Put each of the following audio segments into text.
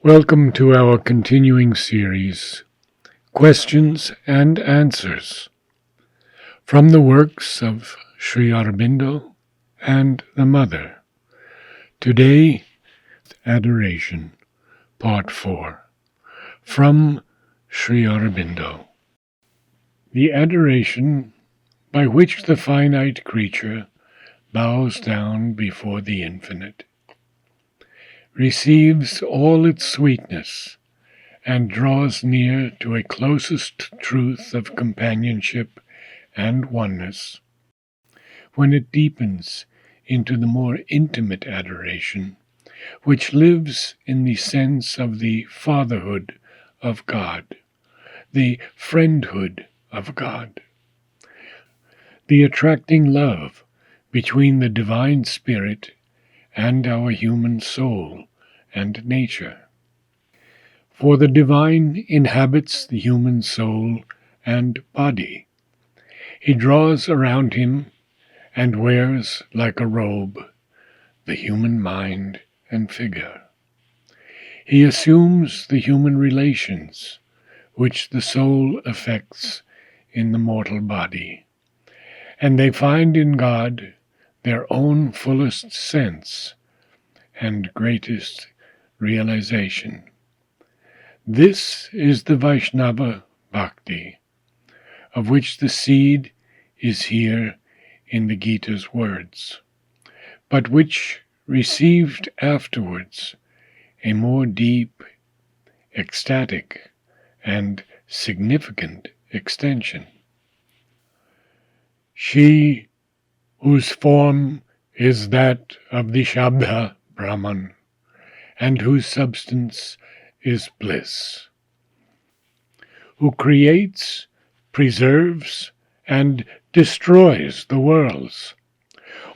Welcome to our continuing series, Questions and Answers, from the works of Sri Aurobindo and the Mother. Today, Adoration, Part 4, from Sri Aurobindo. The adoration by which the finite creature bows down before the infinite receives all its sweetness and draws near to a closest truth of companionship and oneness, when it deepens into the more intimate adoration, which lives in the sense of the fatherhood of God, the friendhood of God, the attracting love between the divine spirit and our human soul and nature. For the divine inhabits the human soul and body. He draws around him and wears like a robe the human mind and figure. He assumes the human relations which the soul affects in the mortal body, and they find in God their own fullest sense and greatest realization. This is the Vaishnava Bhakti, of which the seed is here in the Gita's words, but which received afterwards a more deep, ecstatic, and significant extension. She whose form is that of the Shabda Brahman, and whose substance is bliss, who creates, preserves, and destroys the worlds.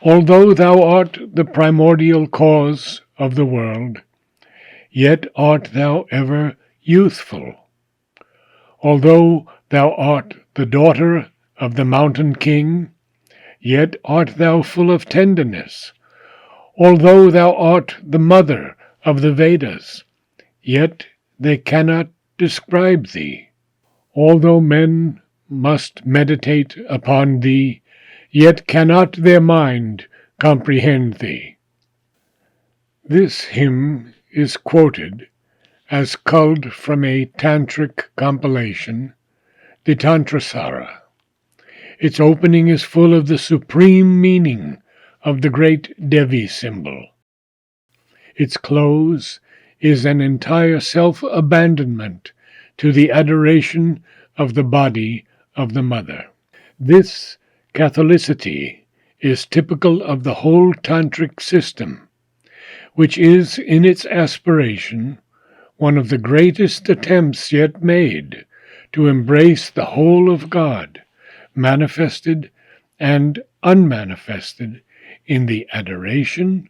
Although thou art the primordial cause of the world, yet art thou ever youthful. Although thou art the daughter of the mountain king, yet art thou full of tenderness. Although thou art the mother of the Vedas, yet they cannot describe thee. Although men must meditate upon thee, yet cannot their mind comprehend thee. This hymn is quoted as culled from a tantric compilation, the Tantrasara. Its opening is full of the supreme meaning of the great Devi symbol. Its close is an entire self-abandonment to the adoration of the body of the Mother. This Catholicity is typical of the whole Tantric system, which is in its aspiration one of the greatest attempts yet made to embrace the whole of God, manifested and unmanifested in the adoration,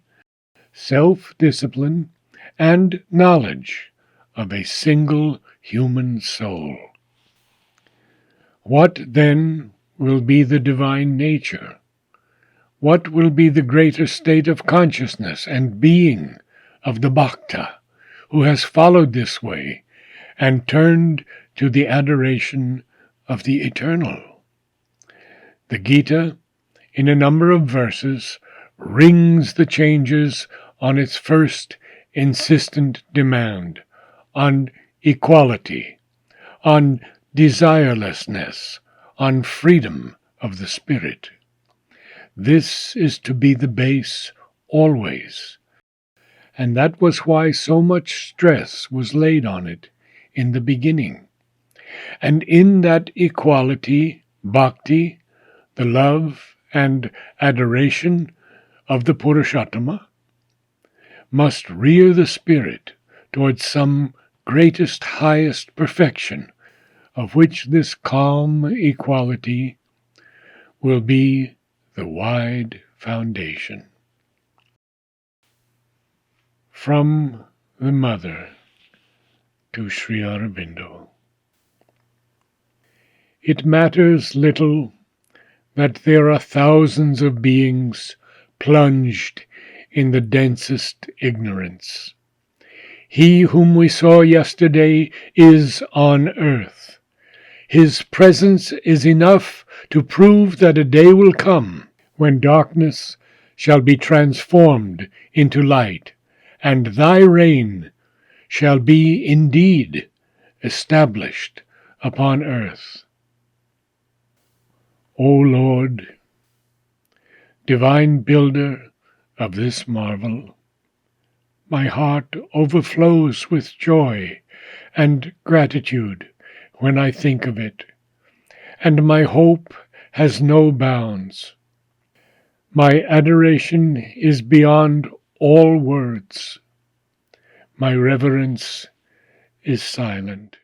self-discipline, and knowledge of a single human soul. What, then, will be the divine nature? What will be the greater state of consciousness and being of the Bhakta, who has followed this way and turned to the adoration of the eternal? The Gita, in a number of verses, rings the changes on its first insistent demand, on equality, on desirelessness, on freedom of the spirit. This is to be the base always, and that was why so much stress was laid on it in the beginning. And in that equality, bhakti, the love and adoration of the Purushottama, must rear the spirit towards some greatest, highest perfection, of which this calm equality will be the wide foundation. From the Mother to Sri Aurobindo. It matters little that there are thousands of beings plunged in the densest ignorance. He whom we saw yesterday is on earth. His presence is enough to prove that a day will come when darkness shall be transformed into light, and thy reign shall be indeed established upon earth. O Lord, divine builder of this marvel, my heart overflows with joy and gratitude when I think of it, and my hope has no bounds. My adoration is beyond all words. My reverence is silent.